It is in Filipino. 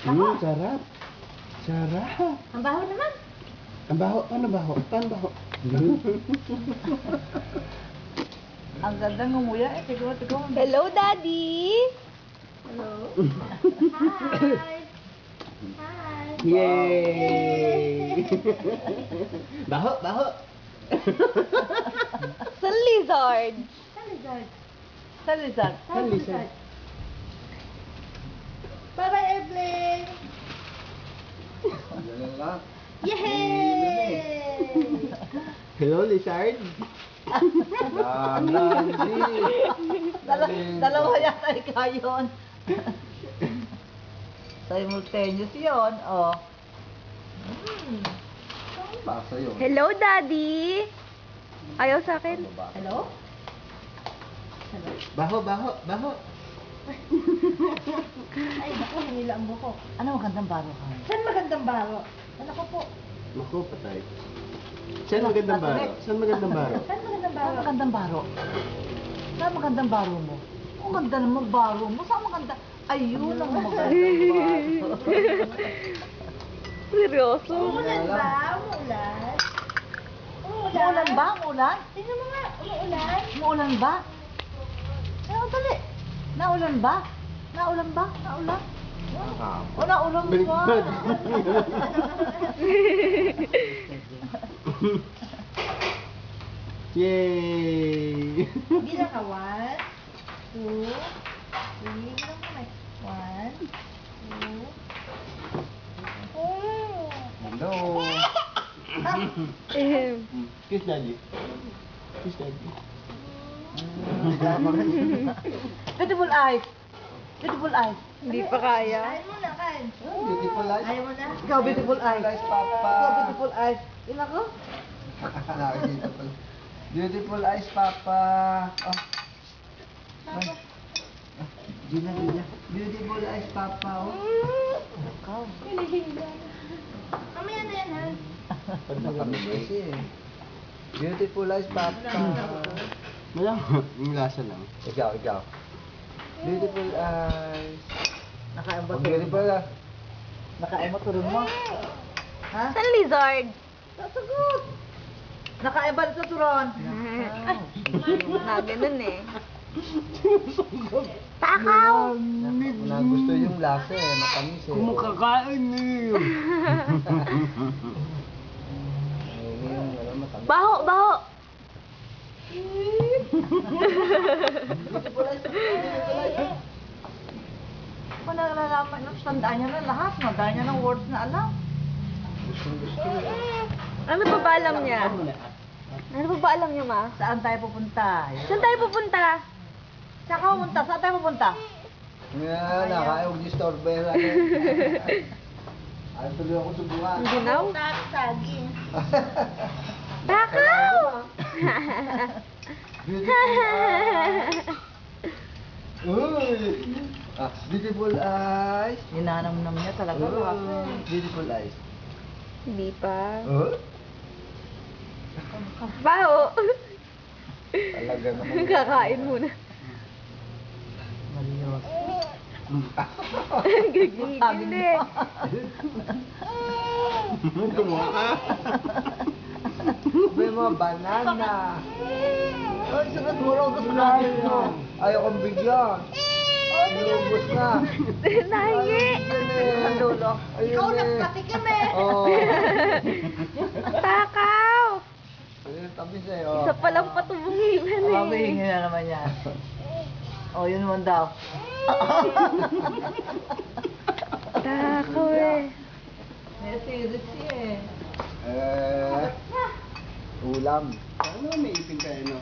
Sarap. Sarap. Ang baho naman. Ang baho. Paano baho? Paano baho? Ang ganda ngumuya eh. Tignan, tignan. Hello, Daddy! Hello. Hi. Hi. Yay! Baho, baho. Sa lizard! Lizard. Sa lizard. Lizard. Bye-bye, airplane. Yay! Hello, lizard. Dalawa yata ikaw yun. Simultaneous yun, oh. Basa yun. Hello, Daddy! Ayaw sa akin? Hello? Baho, baho, baho. Ay, naku, hinila ang buko. Ano magandang baro ka? Saan magandang baro? Ano ko po? Naku, patay. Saan magandang baro? Saan magandang baro? Saan magandang Saan baro? magandang baro? Saan magandang baro mo? Ang ganda naman baro mo. Saan maganda? Ayun ang magandang baro. Seryoso? Umuulan ba? Umuulan? Umuulan ba? Umuulan? Tingnan mo nga, umuulan. Umuulan ba? Ano, dali. Naulan ba? Naulan ba? Naulan? O, naulan ba? Baliktad. Yay! Bilang ka, 1, 2, 3, bilang ka may 1, 2, Hello. Kiss daddy. Kiss daddy. Beautiful eyes. Beautiful eyes. Hindi pa kaya. Kain mo na, kain. Beautiful life. Ayaw mo na? Ikaw, beautiful eyes. Papa. Ikaw, beautiful eyes. Ilan ko? Nakikita pala. Beautiful eyes, Papa. Oh. Papa. Gina, Gina. Beautiful eyes, Papa. Oh. Ikaw. Mamaya na yan, ha? Pagkakamiss kasi eh. Beautiful eyes, Papa. Wala. Yung lasa lang. Ikaw, ikaw. Beautiful eyes. Nakain ba Oh, beautiful ah. Nakain mo, turun mo. Ha? Sa lizard? Sasagot. Nakain ba ito, turon? Na, ganun eh. Takaw! Gusto yung lasa eh. Matamis eh. Kumakakain na yun. Baho, baho! Kung nalalaman, tandaan niya na lahat. Magdaan niya ng words na alam. Ano pa ba alam niya? Ano pa ba alam niya, Ma? Saan tayo pupunta? Saan tayo pupunta? Saan ka pupunta? Saan tayo pupunta? Nga, nakaayog ni Storbe. Ay, tuloy ako subukan. Ginaw? Saging. Takaw! Uy! Beautiful eyes. Ninanam-nam niya talaga. Beautiful eyes. Hindi pa. Oh? Baho! Talaga naman. Kakain muna. Maliwas. Gagigil eh. Gumawa ka. May mga banana. Ay, sunod mo raw gusto namin yun. Ayaw kong bigyan. Nilubos na. Nahingi! Ang dulo. Ikaw nagpatikim eh. Oo. Takaw! Ayun, tamis eh. Oh. Isa palang patubong iwan eh. Mabihingi na naman yan. O, yun naman daw. Takaw eh. May series eh. Ulam. Ano may ipin kayo, no?